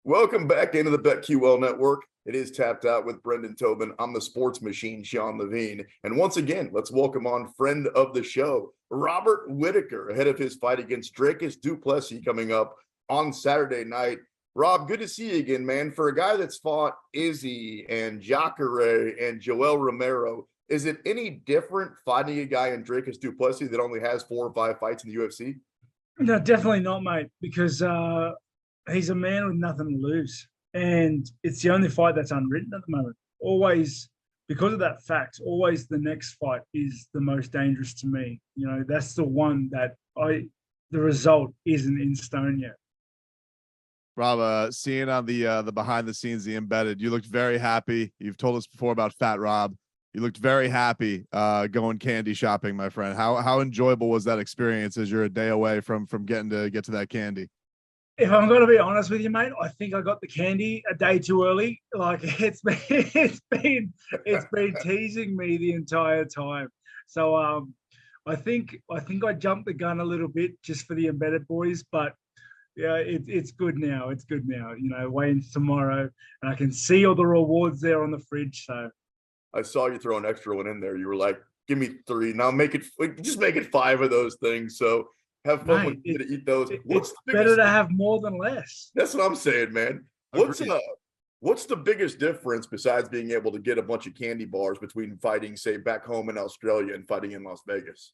Welcome back into the BetQL network. It is Tapped Out with Brendan Tobin. I'm the sports machine, Sean Levine. And once again, let's welcome on friend of the show, Robert Whittaker, ahead of his fight against Dricus du Plessis coming up on Saturday night. Rob, good to see you again, man. For a guy that's fought Izzy and Jacare and Joel Romero, is it any different fighting a guy in Dricus du Plessis that only has 4 or 5 fights in the UFC? No, definitely not, mate, because he's a man with nothing to lose. And it's the only fight that's unwritten at the moment. Always, because of that fact, always the next fight is the most dangerous to me. You know, that's the one that the result isn't in stone yet. Rob, seeing on the behind the scenes, the embedded, you looked very happy. You've told us before about Fat Rob. You looked very happy going candy shopping, my friend. How enjoyable was that experience as you're a day away from getting to get to that candy? If I'm going to be honest with you, mate, I think I got the candy a day too early. Like it's been teasing me the entire time. So I think I jumped the gun a little bit just for the embedded boys, but yeah, it's good now. It's good now. You know, waiting tomorrow, and I can see all the rewards there on the fridge. So I saw you throw an extra one in there. You were like, give me 3. Now just make it 5 of those things. So have fun when you get to eat those. It's better to have more than less. That's what I'm saying, man. What's the biggest difference besides being able to get a bunch of candy bars between fighting, say, back home in Australia and fighting in Las Vegas?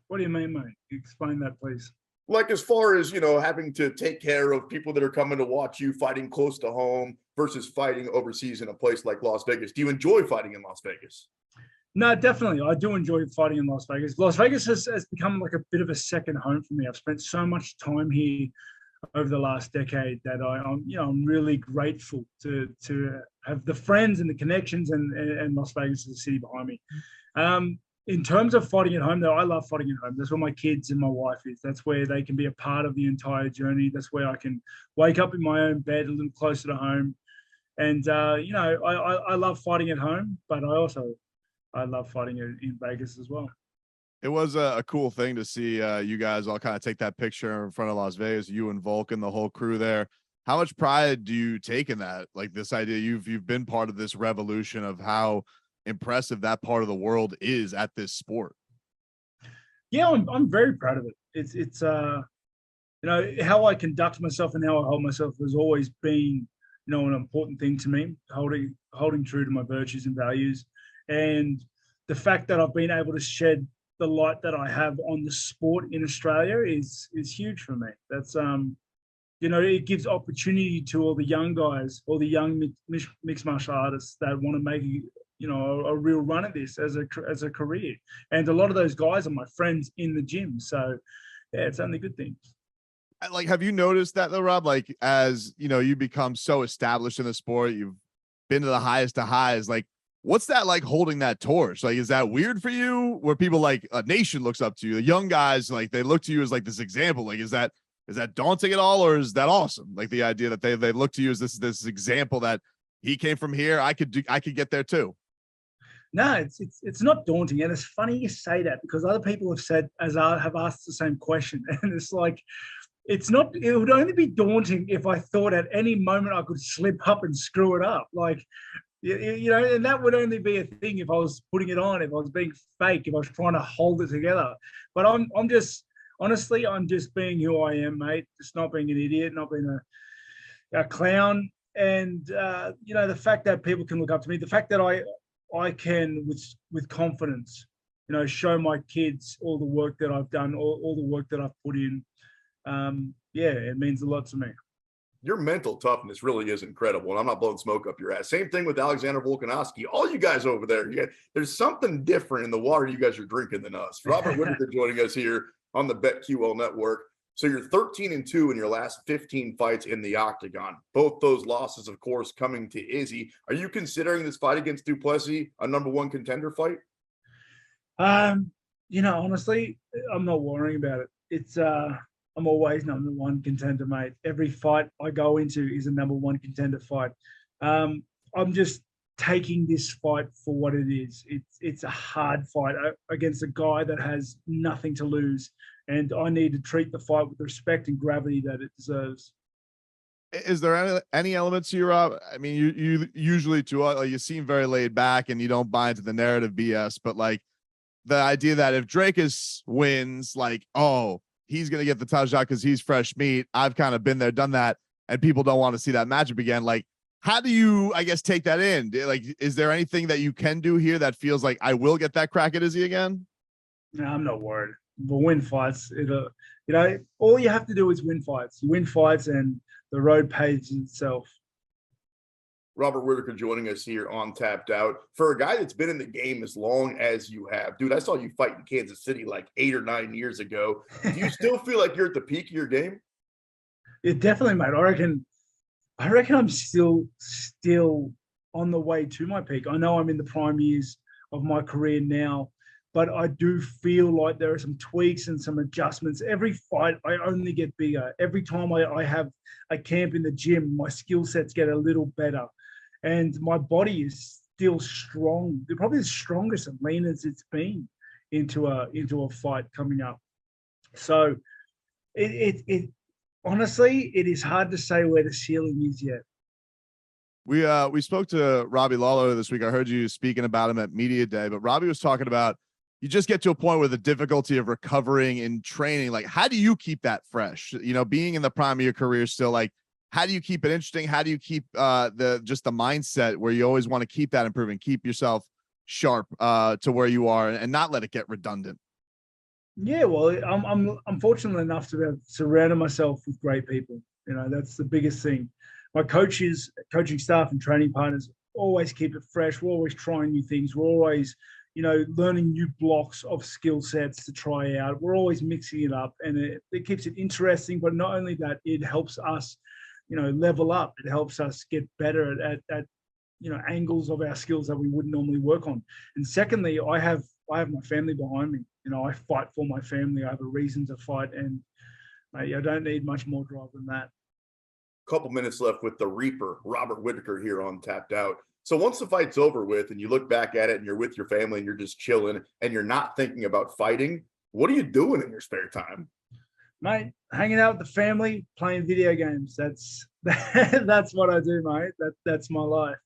What do you mean, mate? Explain that, please. Like as far as, having to take care of people that are coming to watch you fighting close to home versus fighting overseas in a place like Las Vegas. Do you enjoy fighting in Las Vegas? No, definitely. I do enjoy fighting in Las Vegas. Las Vegas has become like a bit of a second home for me. I've spent so much time here over the last decade that I'm really grateful to have the friends and the connections and Las Vegas as a city behind me. In terms of fighting at home, though, I love fighting at home. That's where my kids and my wife is. That's where they can be a part of the entire journey. That's where I can wake up in my own bed a little closer to home. And, I love fighting at home, but I love fighting in Vegas as well. It was a cool thing to see you guys all kind of take that picture in front of Las Vegas, you and Vulcan, the whole crew there. How much pride do you take in that? Like this idea, you've been part of this revolution of how impressive that part of the world is at this sport. Yeah, I'm very proud of it. It's how I conduct myself and how I hold myself has always been, an important thing to me, holding true to my virtues and values. And the fact that I've been able to shed the light that I have on the sport in Australia is huge for me. That's it gives opportunity to all the young guys, all the young mixed martial artists that want to make a real run at this as a career. And a lot of those guys are my friends in the gym. So yeah, it's only good things. Like, have you noticed that though, Rob? Like, as you become so established in the sport, you've been to the highest of highs. Like, what's that like holding that torch? Like, is that weird for you? Where people like a nation looks up to you, the young guys, like they look to you as like this example. Like, is that daunting at all, or is that awesome? Like the idea that they look to you as this example that he came from here, I could get there too. No, it's not daunting, and it's funny you say that because other people have asked the same question, and it's like it's not. It would only be daunting if I thought at any moment I could slip up and screw it up, like and that would only be a thing if I was putting it on, if I was being fake, if I was trying to hold it together. But I'm just honestly, I'm just being who I am, mate. Just not being an idiot, not being a clown, and the fact that people can look up to me, the fact that I can, with confidence, show my kids all the work that I've done, all the work that I've put in. It means a lot to me. Your mental toughness really is incredible, and I'm not blowing smoke up your ass. Same thing with Alexander Volkanovski. All you guys over there, there's something different in the water you guys are drinking than us. Robert Whittaker joining us here on the BetQL network. So you're 13-2 in your last 15 fights in the octagon. Both those losses, of course, coming to Izzy. Are you considering this fight against du Plessis a number 1 contender fight? Honestly, I'm not worrying about it. It's I'm always number 1 contender, mate. Every fight I go into is a number 1 contender fight. I'm just taking this fight for what it is. It's a hard fight against a guy that has nothing to lose. And I need to treat the fight with the respect and gravity that it deserves. Is there any elements to your, I mean, you usually like you seem very laid back and you don't buy into the narrative BS, but like the idea that if Dricus wins, like, oh, he's going to get the title shot because he's fresh meat. I've kind of been there, done that, and people don't want to see that matchup again. Like, how do you, I guess, take that in? Like, is there anything that you can do here that feels like I will get that crack at Izzy again? No, I'm not worried. We'll win fights. It'll, all you have to do is win fights. You win fights and the road pays itself. Robert Whittaker joining us here on Tapped Out. For a guy that's been in the game as long as you have, dude, I saw you fight in Kansas City like 8 or 9 years ago. Do you still feel like you're at the peak of your game? It definitely, mate. I reckon I'm still on the way to my peak. I know I'm in the prime years of my career now, but I do feel like there are some tweaks and some adjustments. Every fight, I only get bigger. Every time I have a camp in the gym, my skill sets get a little better. And my body is still strong. They're probably the strongest and leanest it's been into a fight coming up. So it honestly, it is hard to say where the ceiling is yet. We spoke to Robbie Lawler this week. I heard you speaking about him at Media Day, but Robbie was talking about you just get to a point where the difficulty of recovering and training, like how do you keep that fresh? Being in the prime of your career still, like how do you keep it interesting? How do you keep the mindset where you always want to keep that improving, keep yourself sharp to where you are and not let it get redundant? Yeah, well, I'm fortunate enough to have surrounded myself with great people. That's the biggest thing. My coaches, coaching staff and training partners always keep it fresh. We're always trying new things. We're always, learning new blocks of skill sets to try out. We're always mixing it up, and it keeps it interesting. But not only that, it helps us, level up. It helps us get better at angles of our skills that we wouldn't normally work on. And secondly, I have my family behind me. I fight for my family. I have a reason to fight, and mate, I don't need much more drive than that. Couple minutes left with the Reaper, Robert Whittaker, here on Tapped Out. So once the fight's over with and you look back at it and you're with your family and you're just chilling and you're not thinking about fighting, what are you doing in your spare time? Mate, hanging out with the family, playing video games. That's what I do, mate. That's my life.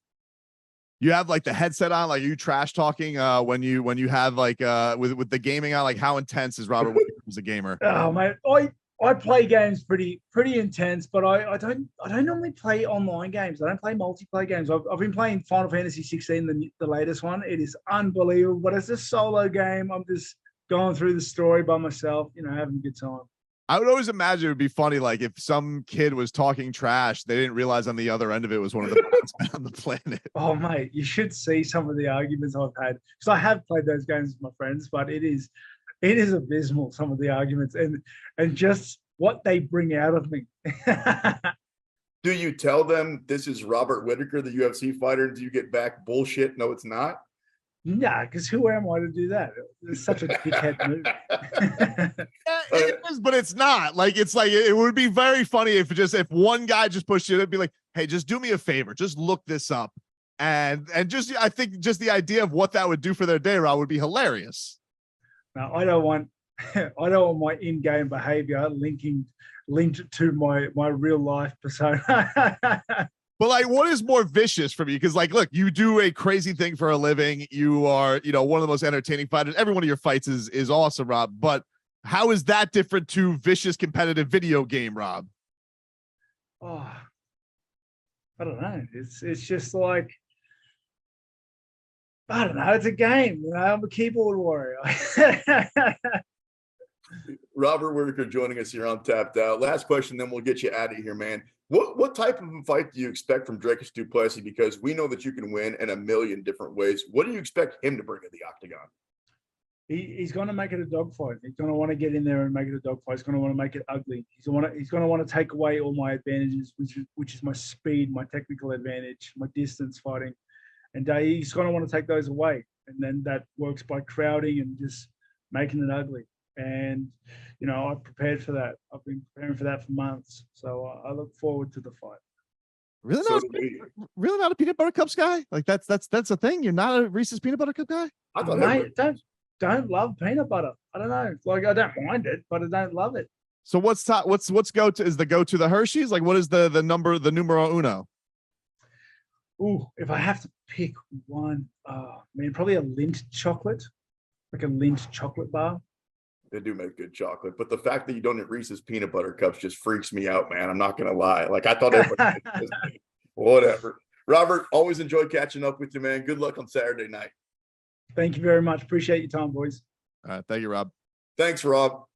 You have like the headset on, like are you trash talking when you have like with the gaming on, like how intense is Robert Whittaker as a gamer? Oh mate, I play games pretty intense, but I don't normally play online games. I don't play multiplayer games. I've been playing Final Fantasy 16, the latest one. It is unbelievable, but it's a solo game. I'm just going through the story by myself, having a good time. I would always imagine it would be funny, like if some kid was talking trash, they didn't realize on the other end of it was one of the best men on the planet. Oh mate, you should see some of the arguments I've had. Because I have played those games with my friends, but it is abysmal, some of the arguments and just what they bring out of me. Do you tell them this is Robert Whittaker, the UFC fighter, and do you get back bullshit? No, it's not. Nah, because who am I to do that? It's such a dickhead move. It is, but it's not. Like it's like it would be very funny if one guy just pushed you, it'd be like, hey, just do me a favor, just look this up. And just I think just the idea of what that would do for their day, Rob, would be hilarious. No, I don't want my in-game behavior linked to my real life persona. But like, what is more vicious from you? Because like, look, you do a crazy thing for a living. You are, one of the most entertaining fighters. Every one of your fights is awesome, Rob. But how is that different to vicious competitive video game, Rob? Oh, I don't know. It's just like, I don't know. It's a game. I'm a keyboard warrior. Robert Whittaker joining us here on Tapped Out. Last question, then we'll get you out of here, man. What type of a fight do you expect from Dricus du Plessis? Because we know that you can win in a million different ways. What do you expect him to bring to the octagon? He's going to make it a dogfight. He's going to want to get in there and make it a dogfight. He's going to want to make it ugly. He's going to want to take away all my advantages, which is my speed, my technical advantage, my distance fighting. And he's going to want to take those away. And then that works by crowding and just making it ugly. And, I've prepared for that. I've been preparing for that for months. So I look forward to the fight. Really not a peanut butter cups guy? Like that's a thing. You're not a Reese's peanut butter cup guy? I thought Mate, don't love peanut butter. I don't know. Like I don't mind it, but I don't love it. So what's go to? Is the go to the Hershey's? Like, what is the numero uno? Ooh, if I have to pick one, man, probably a Lindt chocolate, like a Lindt chocolate bar. They do make good chocolate, but the fact that you don't eat Reese's peanut butter cups just freaks me out, man. I'm not gonna lie. Like, I thought everybody whatever. Robert, always enjoy catching up with you, man. Good luck on Saturday night. Thank you very much. Appreciate your time, boys. All right, thank you, Rob. Thanks, Rob.